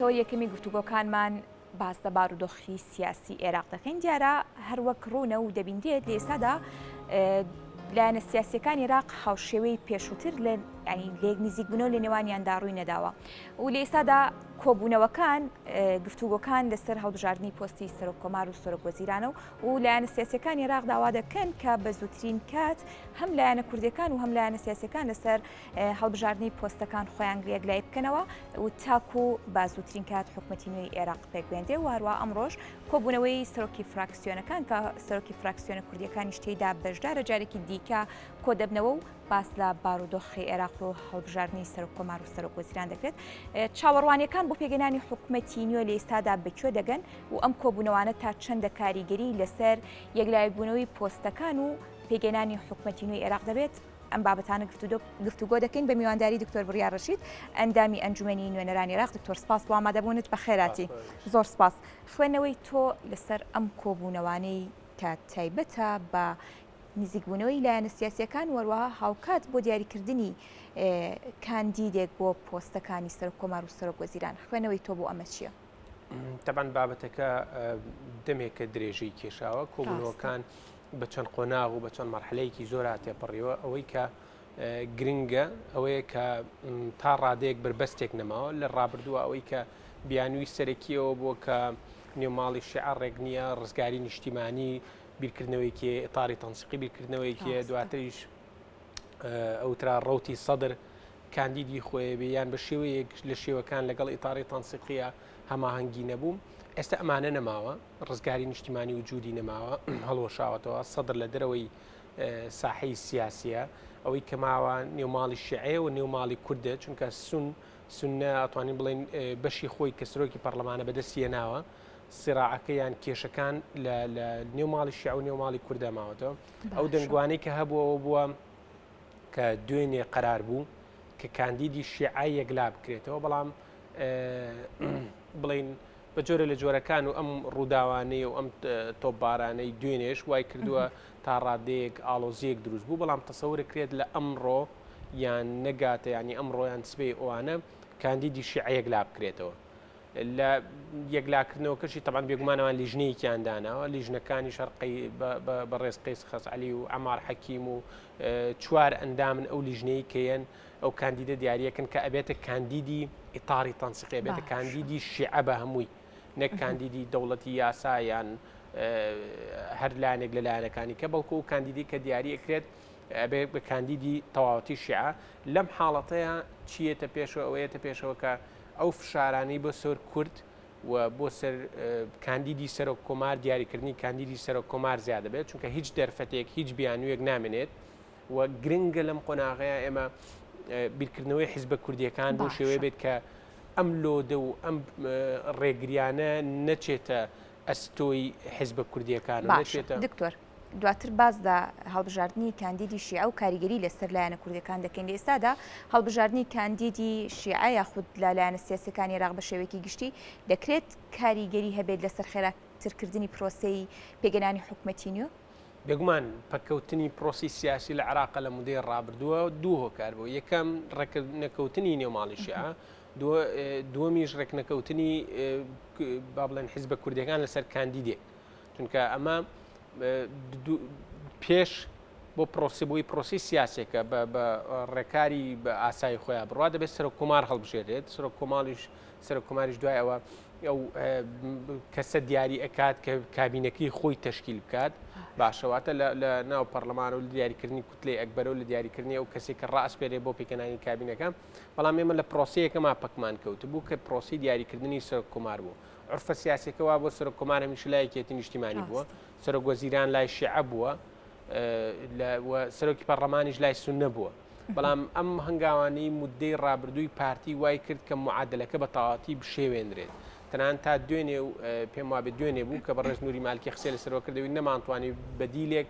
تۆ یەکەمی گفتوگۆکانمان باس لە بارودۆخی سیاسی عێراق دەکەین دیارە هەروەک ڕوونە و دەبینرێت لە ئێستادا لایەنە سیاسیەکانی عێراق هاوشێوەی پێشووتر لە لێک نزیکبوونەوە لە نێوانیاندا ڕووی نەداوە و لە ئێستادا کۆبوونەوەکان گفتوگۆکان لەسەر هەڵبژاردننی پۆستی سەرۆکۆمار و سەرۆکوەزیرانە و لایەنە سیاسیەکانی عێراق داوا دەکەن کە بە زووترین کات هەم لایەنە کوردەکان و هەم لایەنە سیاسیەکان لەسەر هەڵبژاردننی پۆستەکان خۆیان یەکلای بکەنەوە و تاکو با زووترین کات حکوومەتی نوێی عێراق پێکبێندێ و هەروە ئەمڕۆژ کۆبوونەوەی سەرۆکی فراکسیۆنەکان کە سەرۆکی فراکسیۆنە کوردیەکانی شتێدا بەشدارە جارێکی دیکە کۆدەبنەوە و باس لە بارودۆخی عێراق و هەڵبژاردننی سەرۆکۆمار و سەرۆکوەزیران دەکرێت چاوەڕوانیەکان بۆ پێگەنانی حکوومەتی نوێ لە ئێستادا بەکوێ دەگەن و ئەم کۆبوونەوانە تا چەندە کاریگەری لەسەر یەکلایبوونەوەی پۆستەکان و پێگەنانی حکوومەتی نوێی عێراق دەبێت ئەم بابەتانە گفتوگۆ دەکەین بە میوانداری دکتۆر بڕیار ڕەشید ئەندامی ئەنجومەنی نوێنەرانی عێراق. دکتۆر سپاس بۆ ئامادەبوونت بە خێراتی. زۆر سپاس. خوێندنەوەی تۆ لەسەر ئەم کۆبوونەوانەی کە تایبەتە بە نزیکبوونەوەی لایەنە سیاسیەکان وەروەها هاوکات بۆ دیاریکردنی کاندیدێک بۆ پۆستەکانی سەرۆکۆمار و سەرۆکوەزیران خوێنەوەی تۆ بۆ ئەمە چییە؟ تەبەن بابەتەکە دەمێکە درێژەی کێشاوە کۆبوونەوەکان بە چەند قۆناغ و بە چەند مەرحلەیەکی زۆر تێپەڕیەوە ئەوەی کە گرنگە ئەوەیە کە تا ڕادەیەک بربەستێک نەماوە لە ڕابردووە ئەوەی کە بیانووی سەرەکیەوە بۆ کە نێوماڵی شیعە ڕێک نییە ڕزگاری نیشتیمانی بیرکردنەوەیکی ئێتاری تەنسیقی بیرکردنەوەیکی دواتریش ئەوترا ڕەوتی سەدر کاندیدی خۆی بیان بە شێوەیەک لە شێوەکان لەگەڵ ئێتاری تەنسیقیە هەماهەنگی نەبووم. ئێستا ئەمانە نەماوە ڕزگاری نیشتیمانی و جوودی نەماوە هەڵۆشاوەتەوە سەدر لە دەرەوەی ساحەی سیاسیە ئەوەی کە ماوە نێوماڵی شیعە و نێوماڵی کوردە چونکە سونە ئەتوانین بڵێن بەشی خۆی کە سەرۆکی پەرلەمانە بەدەستێناوە سراعەکەیان کێشەکان لە نێوماڵی شیعە و نێوماڵی کوردە ماوەتەوە ئەو دەنگوانەی کە هەبووەوە بووە کە دوێنێ قەرار بوو کە کاندیدی شیعە یەکلا بکرێتەوە بەڵام بڵین بە جۆرە لە جۆرەکان و ئەم ڕووداوانەی و ئەم تۆپبارانەی دوێنێش وای کردووە تا ڕادەیەک ئاڵۆزیەک دروست بوو بەڵام تەسەورە کرێت لە ئەمڕۆ یان نەگاتە ینی ئەمڕۆیان سبەی ئەوانە کاندیدی شیعە یەکلا بکرێتەوە لە یەکلاکردنەوە کەشی تەبان بێگومانەوە لیژنەیەکیان داناوە لیژنەکانی شەرقی بەڕێز قەیس خەسعەلی و عەمار حەکیم و چوار ئەندامن ئەو لیژنەی کەیەن ئەو کاندیدە دیاریەکەن کە ئەبێتە کاندیدی ئیتاری تەنسیقی بێتە کاندیدی شیعە بە هەمووی نەک کاندیدی دەوڵەتی یاسایان هەر لایەنێک لە لایەنەکانی کە بەڵکو و کاندیدی کە دیاریەکرێت ئەبێ بە کاندیدی تەواوەتی شیعە لەم حاڵەتەیە چیەتە پێشەوە ئەوەیەتە پێشەوە کە ئەو فشارانەی بۆ سەر کورد و بۆ سەر کاندیدی سەرۆکۆمار دیاریکردنی کاندیدی سەرۆکۆمار زیادە بێت چونکە هیچ دەرفەتێک هیچ بیانوویەک نامێنێت و گرنگە لەم قۆناغەیە ئێمە بیرکردنەوەی حیزبە کوردیەکان بۆ شێوەیە بێت کە ئەم لۆدە و ئەم ڕێگریانە نەچێتە ئەستۆی حیزبە کوردیەکان و نەچێتە دکتۆر دواتر بازدا هەڵبژاردننی کاندیدی شیعە و کاریگەری لەسەر لایەنە کوردەکان دەکەین لە ئێستادا هەڵبژاردننی کاندیدی شیعە یاخود لە لایەنە سیاسەکانی عێراق بە شێوەیەکی گشتی دەکرێت کاریگەری هەبێت لەسەر خێراترکردنی پرۆسەی پێگەنانی حکوومەتی نوێ؟ بێگومان پەکەوتنی پرۆسی سیاسی لە عێراق لە مودەی ڕابردووە دوو هۆکار بوو یەکەم ڕێککەوتنی نێوماڵی شیعە دووەمیش ڕێکنەکەوتنی با بڵێن حیزبە کوردیەکان لەسەر کاندیدێک چونکە ئەمە پێش بۆ پرۆسی پرۆسی سیاسێکە بە ڕێکاری بە ئاسایی خۆیان بڕوا دەبێت سەرۆکۆمار هەڵبژێرێت سەرۆکۆماریش دوای ئەوە ئەو کەسە دیاری ئەکات کە کابینەکەی خۆی تەشکیل بکات باشەواتە لە ناو پەرلەمان و لە دیاریکردنی کوتلەی ئەکبەرە و لە دیاریکردنی ئەو کەسێک کە ڕاستپێرێ بۆ پێکەنانی کابینەکە بەڵام ئێمە لە پرۆسەیەکەما پەکمان کەوت بوو کە پرۆسی دیاریکردنی سەرۆکۆمار بوو عرفە سیاسەکەوا بۆ سەرۆکۆمار هەمیشە لایەکێتی نیشتیمانی بووە سەرۆکوەزیران لای شیعە بووە سەرۆکی پەرلەمانیش لای سوننە بووە بەڵام ئەم هەنگاوانەی مودەی ڕابردووی پارتی وای کرد کە معادلەکە بە تەواوەتی بشێوێنرێت تەنان تا دوێنێ و پێم وابێت دوێنێ بوو کە بەڕێز نووری مالکی قسەی لەسەرەوە کردەوەی نەمانتوانی بەدیلێک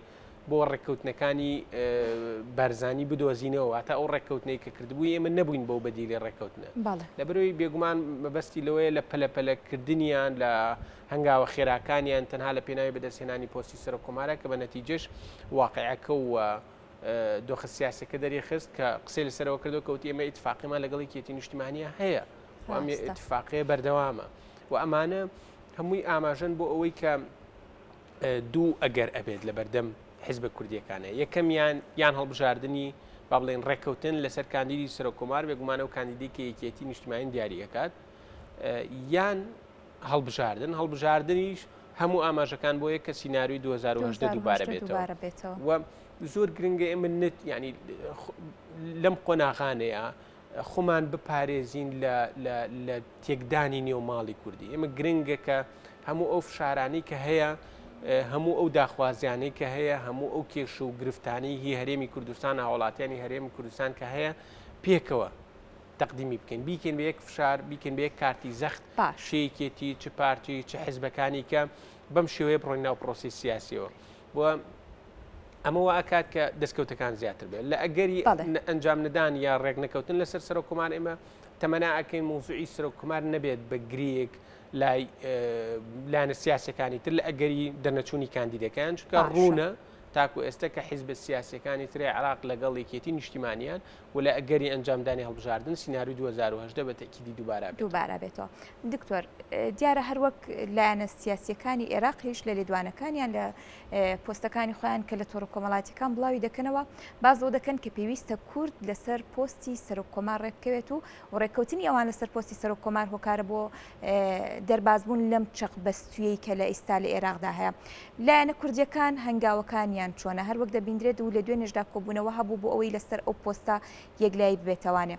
بۆ ڕێککەوتنەکانی بارزانی بدۆزینەوە هاتە ئەو ڕێککەوتنەی کە کردبووی ئێمە نەبووین بەو بەدیلی ڕێککەوتنە لەبەرەوەی بێگومان مەبەستی لەوەیە لە پەلەپەلەکردنیان لە هەنگاوە خێراکانیان تەنها لە پێناوی بەدەستهێنانی پۆستی سەرۆکۆمارە کە بە نەتیجەش واقعەکە و دۆخە سیاسەکە دەری خست کە قسەی لەسەرەوە کردو کەوتی ئێمە ئیتفاقیمان لەگەڵی کێتی نیشتیمانیە هەیە و ئەم اتفاقیە بەردەوامە و ئەمانە هەمووی ئاماژەن بۆ ئەوەی کە دوو ئەگەر ئەبێت لە بەردەم حیزبە کوردیەکانە یەکەمیان یان هەڵبژاردننی با بڵێن ڕێککەوتن لەسەر کاندیدی سەرۆکۆمار بێگومانە و کاندیدی کە یەکێتی نیشتیمانی دیاریەکات یان هەڵبژاردننیش هەموو ئاماژەکان بۆ یە کە سینناروی 2010 دووبارە بێتەوە و زۆر گرنگە ئێمە نت ینی لەم قۆناغانەیە خۆمان بپارێزین لە تێکدانی نێوماڵی کوردی ئێمە گرنگە کە هەموو ئەو فشارانی کە هەیە هەموو ئەو داخوازیانەی کە هەیە هەموو ئەو کێش و گرفتانی هی هەرێمی کوردستان هاوڵاتیانی هەرێمی کوردستان کە هەیە پێکەوە تەقدیمی بکەین بیکەین بە یەک فشار بیکەین بە یەک کارتی زەخت شەیەکێتی چ پارتی چه حیزبەکانی کە بەم شێوەیە بڕۆین ناو پرۆسی سیاسیەوە بۆ ئەمەوە ئاکات کە دەستکەوتەکان زیاتر بێت لە ئەگەری ئەنجام نەدان یا ڕێک نەکەوتن لەسەر سەرۆکۆمار ئێمە تەمەنا ئەکەین موزوعی سەرۆکۆمار نەبێت بە گرێک لای لایەنە سیاسەکانی تر لە ئەگەری دەرنەچوونی کاندیدەکان چونکە ڕوونە تاکو ئێستا کە حیزبە سیاسەکانی ترێ عراق لەگەڵ یەکێتی نیشتیمانیان و لە ئەگەری ئەنجامدانی هەڵبژاردن سینناروی 2010 بە تەکیدی دووبارە بێتەوە. دکتۆر دیارە هەروەک لایەنە سیاسیەکانی عێراقیش لە لێدوانەکانیان لە پۆستەکانی خۆیان کە لە تۆڕ کۆمەڵاتیەکان بڵاوی دەکەنەوە بازەوە دەکەن کە پێویستە کورد لەسەر پۆستی سەرۆکۆمار ڕێککەوێت و ڕێککەوتنی ئەوان لەسەر پۆستی سەرۆکۆمار هۆکارە بۆ دەربازبوون لەم چەق بەستویەی کە لە ئێستا لە عێراقدا هەیە. لایەنە کوردیەکان هەنگاوەکانیان چۆنە هەروەک دەبیندرێت و لە دوێنێشدا کۆبوونەوە هەبوو بۆ ئەوەی لەسەر ئەو پۆستە یەکلایی ببێتەوانێ.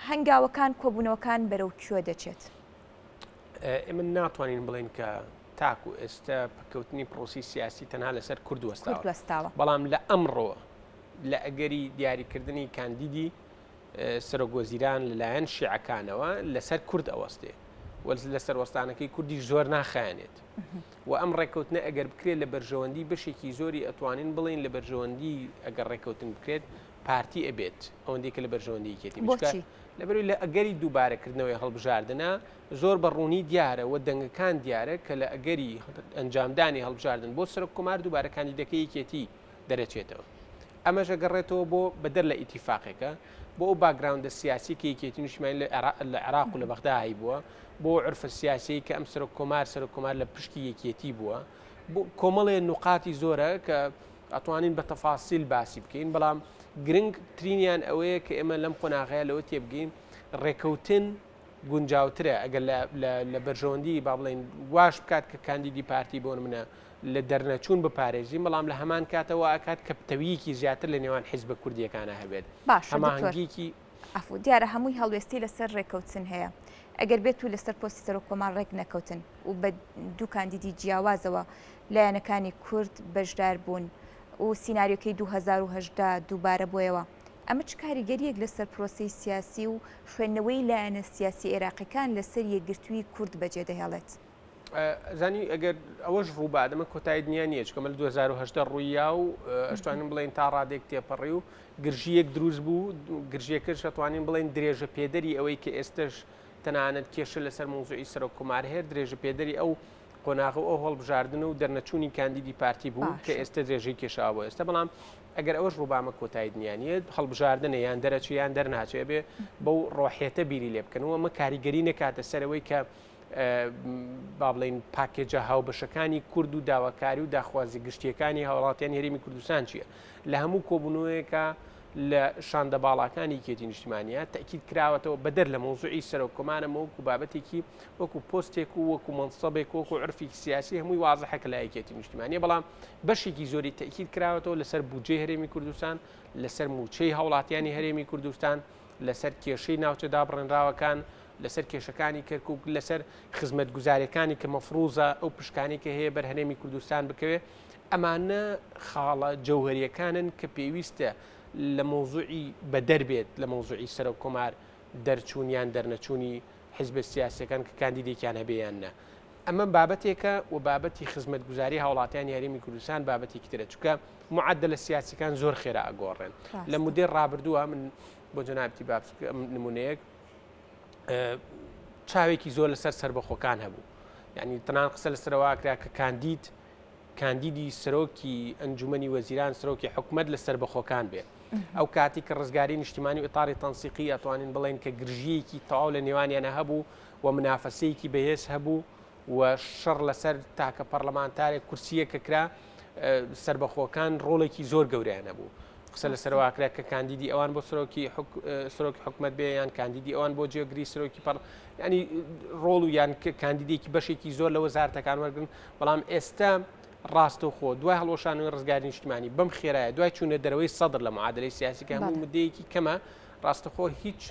هەنگاوەکان کۆبوونەوەکان بەرەو کوێ دەچێت؟ ئێمە ناتوانین بڵین کە تاکو ئێستا پکەوتنی پرۆسی سیاسی تەنها لەسەر کورد وەستاوە بەڵام لە ئەمڕۆ لە ئەگەری دیاریکردنی کاندیدی سەرۆکوەزیران لەلایەن شیعەکانەوە لەسەر کورد ئەوەستێ لەسەر وەستانەکەی کوردی زۆر ناخایەنێت و ئەم ڕێککەوتنە ئەگەر بکرێت لە بەرژەوەندی بەشێکی زۆری ئەتوانین بڵین لە بەرژەوەندی ئەگەر ڕێککەوتن بکرێت پارتی ئەبێت ئەوەندێکە لە بەرژەوەندی یەکێتی لەبەروی لە ئەگەری دووبارەکردنەوەی هەڵبژاردنە زۆر بەڕوونی دیارە و دەنگەکان دیارە کە لە ئەگەری ئەنجامدانی هەڵبژاردن بۆ سەرۆکۆمار دووبارە کاندیدەکە یەکێتی دەرەچێتەوە. ئەمەش ئەگەڕێتەوە بۆ بەدەر لە ئیتیفاقێکە بۆ ئەو باگراوندە سیاسی کە یەکێتی نیشتیمانی لە عێراق و لە بەغدا هەی بووە بۆ عرفە سیاسی کە ئەم سەرۆکۆمار لە پشتی یەکێتی بووە بۆ کۆمەڵێ نوقاتی زۆرە کە ئەتوانین بە تەفاسیل باسی بکەین بەڵام گرنگ ترینیان ئەوەیە کە ئێمە لەم قۆناغەیە لەوە تێبگەین ڕێکەوتن گونجاوترە ئەگەر لە بەرژەوەندی با بڵێن واش بکات کە کاندیدی پارتی بۆ منە لە دەرنەچوون بپارێزی بەڵام لە هەمان کاتەوە ئاکات کە پتەویەکی زیاتر لە نێوان حیزبە کوردیەکانە هەبێت هەماهەنگیکی ئەفو دیارە هەمووی هەڵوێستی لەسەر ڕێکەوتن هەیە ئەگەر بێت و لەسەر پۆستی سەرۆکۆمار ڕێک نەکەوتن و بە دوو کاندیدی جیاوازەوە لایەنەکانی کورد بەشدار بوون و سینناریۆکەی 2010 دووبارە بۆیەوە ئەمە چ کاریگەریەک لەسەر پرۆسی سیاسی و خوێندنەوەی لایەنە سیاسی عێراقیەکان لەسەر یەکگرتووی کورد بەجێ دەهێڵێت؟ زانی ئەگەر ئەوەش ڕووبادەمە کۆتایی دنیا نییە چکەمە لە 2010 ڕووییا و ئەشتوانین بڵێن تا ڕادێک تێپەڕی و گرژیەک دروست بوو گرژیەکەش ئەتوانین بڵێن درێژە پێدەری ئەوەی کە ئێستش تەنانەت کێشە لەسەر موزوعی سەرۆکۆمار هەیە درێژە پێدەری ئەو قۆناغ ئەو هەڵبژاردن و دەرنەچوونی کاندیدی پارتی بوو کە ئێستا درێژەی کێشاوە ئێستا بەڵام ئەگەر ئەوەش ڕووبامە کۆتایی دنیانیت هەڵبژاردنە یان دەرەچی یان دەرناچێ بێ بەو ڕۆحێتە بیری لێ بکەنەوە ئەمە کاریگەری نەکاتە سەرەوەی کە با بڵین پاکێجە هاوبەشەکانی کورد و داواکاری و داخوازی گشتیەکانی هاوڵاتیانی هەرێمی کوردستان چییە لە هەموو کۆبوونەوەیەکە لە شاندە باڵاکانی یەکێتی نیشتیمانیە تەکید کراوەتەوە بەدەر لە موزوعی سەرۆکۆمارەمە وەکو بابەتێکی وەکو پۆستێک و وەکو مەنسەبێک وەکو عرفی سیاسی هەمووی وازەحەکە لە یەکێتی نیشتیمانیە بەڵام بەشێکی زۆری تەکید کراوەتەوە لەسەر بودجەی هەرێمی کوردستان لەسەر موچەی هاوڵاتیانی هەرێمی کوردستان لەسەر کێشەی ناوچە دابڕێنراوەکان لەسەر کێشەکانی کەرکک لەسەر خزمەت گوزاریەکانی کە مەفروزە ئەو پشکانی کە هەیە بەر هەرێمی کوردستان بکەوێت ئەمانە خاڵە جەوهریەکانن کە پێویستە لە مۆزوعی بەدەربێت لە مۆزوعی سەرۆکۆمار دەرچوونیان دەرنەچوونی حیزبە سیاسەکان کە کاندیدێکیان هەبێیان نە ئەمە بابەتێکە و بابەتی خزمەت گوزاری هاوڵاتیان هەرێمی کوردستان بابەتێکی ترە چونکە معدلە سیاسەکان زۆر خێرا ئەگۆڕێن لە مودێ ڕابردووە من بۆ جەنابەتی بابس نمونەیەک چاوێکی زۆر لەسەر سربەخۆکان هەبوو یعنی تەنان قسە لەسەرەوەکرا کە کاندیدی سەرۆکی ئەنجومەنی وەزیران سەرۆکی حکومەت لە سربەخۆکان بێ ئەو کاتی کە ڕزگاری نیشتیمانی و ئیطاری تەنسیقی ئەتوانین بڵێن کە گرژیەکی تەواو لە نێوانیانە هەبوو و منافەسەیەکی بەهێز هەبوو و شەڕ لەسەر تاکە پەرلەمانتارێک کورسیە کە کرا سربەخۆکان ڕۆڵێکی زۆر گەورەیان هەبوو. قسە لە سەرواکرا کە کاندیدی ئەوان بۆ سەرۆکی حکومەت بێ یان کاندیدی ئەوان بۆ جێگری سەرۆکی ینی ڕۆڵ و یان کاندیدێکی بەشێکی زۆر لە وەزارەتەکان وەرگن. بەڵام ئێستا ڕاستەوخۆ دوای هەڵۆشانەوەی ڕزگاری نیشتیمانی بەم خێرایە دوای چوونە دەرەوەی سەدر لە معادلەی سیاسیکە هەموو مدەیەکی کەمە ڕاستەخۆ هیچ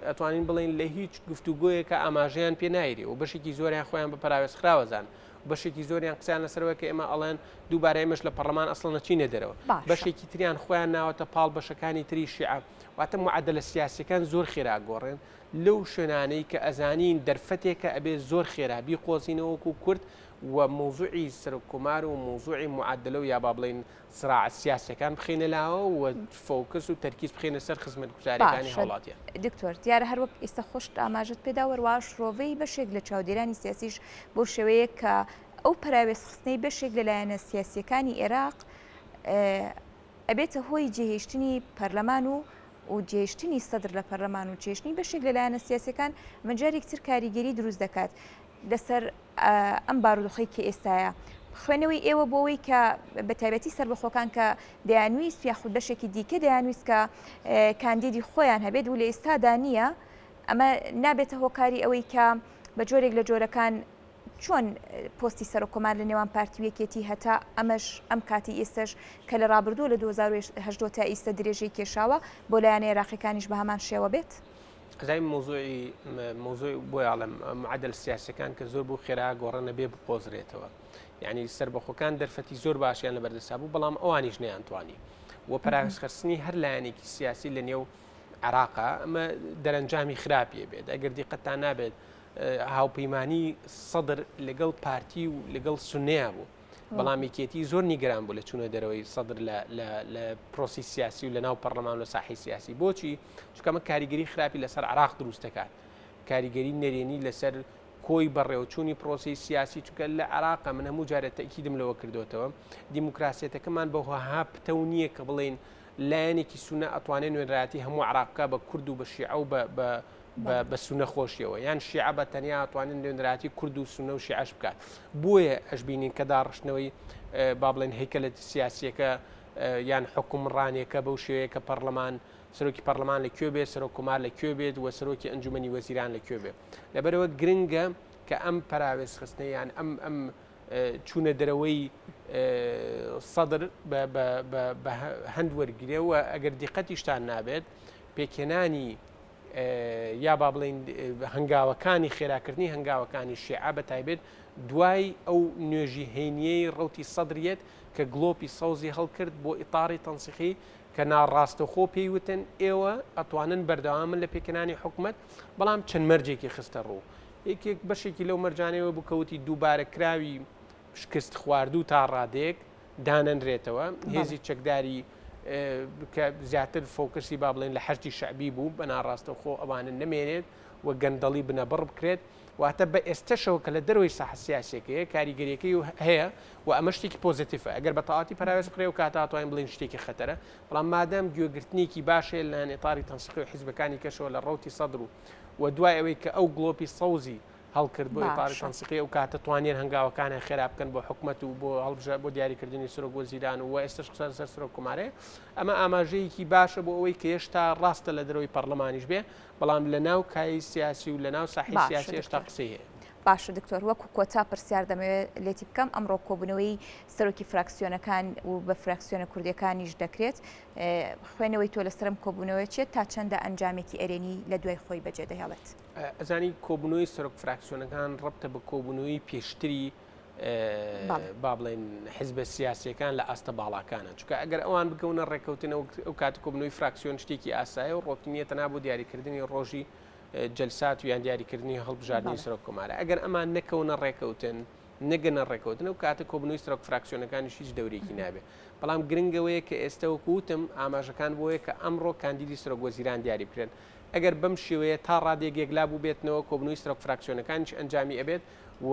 ئەتوانین بڵین لە هیچ گفتوگۆیەکە ئاماژەیان پێ نایری و بەشێکی زۆریان خۆیان بە پراوێز خراوەزان بەشێکی زۆریان قسەیان لەسەرەوە کە ئێمە ئەڵێن دووبارە ئێمەش لە پەرلەمان ئەسڵ نەچینە دەرەوە بەشێکی تریان خۆیان ناوەتە پاڵ بەشەکانی تری شیعە واتە معادلە سیاسیەکان زۆر خێرا گۆڕێن لەو شوێنانەی کە ئەزانین دەرفەتێکە ئەبێ زۆر خێرا بیقۆزینەوەکو کورد و موضوعی سەرکومار و موضوعی معادلە و یا با بڵین صراع سیاسیەکان بخینە لاوە و فۆکس و تەرکیز بخینە سەر خزمەتگوزاریەکانی هەوڵاتیان. دکتۆر دیارە هەروەک ئێستا خۆش ئاماژت پێدا وەروا شڕۆڤەی بەشێک لە چاودێرانی سیاسیش بۆ شێوەیە کە ئەو پراوێزخستنەی بەشێک لەلایەنە سیاسیەکانی عێراق ئەبێتە هۆی جێهێشتنی پەرلەمان و جێشتنی سەدر لە پەرلەمان و جێشتنی بەشێک لەلایەنە سیاسیەکان منجارێکتر کاریگەری دروست دەکات لەسەر ئەم بارودۆخی کە ئێستاە خوێنەوەی ئێوە بۆەوەی کە بە تایبەتی سربەخۆکان کە دەیانویست یاخود بەشێکی دیکە دەیانویست کە کاندیدی خۆیان هەبێت و لە ئێستادا نییە ئەمە نابێتە هۆکاری ئەوەی کە بە جۆرێک لە جۆرەکان چۆن پۆستی سەرۆکۆمار لە نێوان پارتیویەکێتی هەتا ئەمەش ئەم کاتی ئێستش کە لە ڕابردوو لە 2010 تا ئێستا درێژەی کێشاوە بۆ لایەنە عێراقیەکانیش بە هەمان شێوە بێت. زای موضوعی بۆی ئاڵم معادل سیاسەکان کە زۆر بوو خێرا گۆڕەنە بێ بقۆزرێتەوە یعنی سربەخۆکان دەرفەتی زۆر باشیان لە بەردەسا بوو بەڵام ئەوانیش نەیانتوانی و پراوێزخستنی هەر لایەنێکی سیاسی لە نێو عێراقا ئەمە دەرەنجامی خراپیە بێت ئەگەر دیقەتان نابێت هاوپەیمانی سەدر لەگەڵ پارتی و لەگەڵ سونەیە بوو بەڵام یەکێتی زۆر نیگەران بوو لە چوونە دەرەوەی سەدر لە پرۆسی سیاسی و لە ناو پەرلەمان و ساحی سیاسی بۆچی چکەمە کاریگەری خراپی لەسەر عێراق دروست دەکات کاریگەری نەرێنی لەسەر کۆی بەڕێوەچوونی پرۆسی سیاسی چکە لە عێراقا من هەموو جارە تەکیدم لەوە کردوتەوە دیموکراسیەتەکەمان بەهۆها پتە نییە کە بڵێن لایەنێکی سونە ئەتوانێت نوێنراتی هەموو عێراقا بە کورد و بە شیعە و بە سونە خۆشیەوە یان شیعە بە تەنیا ئەتوانێت نوێنراتی کورد و سونە و شیعەش بکات بۆیە ئەشبینین کە داڕشتنەوەی با بڵێن هەیکەلە سیاسیەکە یان حکومڕانیەکە بەو شێوەیە کە پەرلەمان سەرۆکی پەرلەمان لەکوێ بێت سەرۆکومار لەکوێ بێت و سەرۆکی ئەنجومەنی وەزیران لەکوێ بێت لەبەرەوە گرنگە کە ئەم پراوێزخستنە یان ئەم چوونە دەرەوەی سەدر بە هەند وەرگرێ و ئەگەر دیقەتیشتان نابێت پێکێنانی یا با بڵین هەنگاوەکانی خێراکردنی هەنگاوەکانی شیعە بە تایبێت دوای ئەو نوێژی هێنیەی ڕەوتی سەدرێت کە گلۆپی سەوزی هەڵکرد بۆ ئیطاری تەنسیقی کە ناڕاستەخۆ پێیوتن ئێوە ئەتوانن بەردەوامن لە پێکەنانی حکومەت بەڵام چەند مەرجێکی خستە ڕوو یەکێک بەشێکی لەو مەرجانەوە بکەوتی دووبارە کراوی شکست خواردوو تا ڕادێک دانەنرێتەوە هێزی چەکداری کە زیاتر فۆکسی با بڵێن لە حەشتی شەعبی بوو بە ناڕاستەخۆ ئەوانە نەمێنێت و گەندەڵی بنەبڕ بکرێت واتە بە ئێستەشەوە کە لە دەروی ساحە سیاسیەکەیە کاریگەریەکەی هەیە و ئەمە شتێکی پۆزیتیفە ئەگەر بە تەواتی پراوێز بکرێ و کاتاتوانین بڵین شتێکی خەتەرە بەڵام مادام گوێگرتنێکی باشێ لە ئیطاری تەنسیقی و حیزبەکانی کەشەوە لە ڕەوتی سەدر و دوای ئەوەی کە ئەو گڵۆپی سەوزی هەڵکرد بۆ ئیطاری تەنسیقی و کاتە توانێن هەنگاوەکانیان خێرا بکەن بۆ حکومەت و بۆ هەڵبژە بۆ دیاریکردنی سەرۆک وەزیران و ئێستش قسە لەسەر سەرۆکومارەیە ئەمە ئاماژەیەکی باشە بۆ ئەوەی کە هێشتا ڕاستە لە دەرەوەی پەرلەمانیش بێ بەڵام لە ناو کای سیاسی و لە ناو ساحی سیاسی هێشتا قسەی هەیە. باشە دکتۆر وەکو کۆتا پرسیار دەمەوێت لێتی بکەم ئەمڕۆ کۆبوونەوەی سەرۆکی فراکسیۆنەکان و بە فراکسیۆنە کوردیەکانیش دەکرێت خوێنەوەی تۆ لەسرم کۆبوونەوەی چێت تا چەندە ئەنجامێکی ئەرێنی لە دوای خۆی بەجێ دەهێڵێت. ئەزانی کۆبوونەوەی سەرۆک فراکسیۆنەکان ڕەبتە بە کۆبوونەوەی پێشتری با بڵێن حیزبە سیاسیەکان لە ئاستە باڵاکانە چونکە ئەگەر ئەوان بگەونە ڕێکەوتنەوە ئەو کاتی کۆبوونەوەی فراکسیۆن شتێکی ئاسایە و ڕۆتینیەتە نابوو دیاریکردنی ڕۆژی جلسات و یان دیاریکردنی هەڵبژاردننی سەرۆک کۆمارە ئەگەر ئەمان نەکەونە ڕێکەوتن نەگەنە ڕێکەوتن و کاتە کۆبوونەوەی سەرۆک فراکسیۆنەکانیش هیچ دەورێکی نابێت بەڵام گرنگەوەیە کە ئێستا وەکوتم ئاماژەکان بۆیە کە ئەمڕۆ کاندیدی سەرۆک وەزیران دیاری بکرێن ئەگەر بەم شێوەیە تا ڕادێک لا بوو بێتنەوە کۆبوونەوەی سەرۆک فراکسیۆنەکانیش ئەنجامی ئەبێت و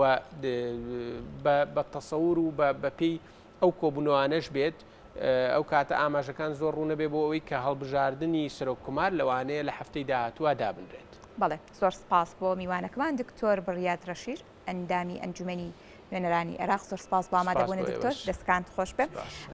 بە تەسەور و بە پێی ئەو کۆبوونەوانەش بێت ئەو کاتە ئاماژەکان زۆر ڕوو نەبێ بۆ ئەوەی کە هەڵبژاردننی سەرۆککومار لەوانەیە لە هەفتەی داهاتووە دابنرێت. بەڵێ زۆر سپاس بۆ میوانەکەمان دکتۆر بڕیات ڕەشیر ئەندامی ئەنجومەنی نوێنەرانی عێراق. زۆر سپاس بۆ ئامادەبوونە دکتۆر، دەستکانت خۆش بێ.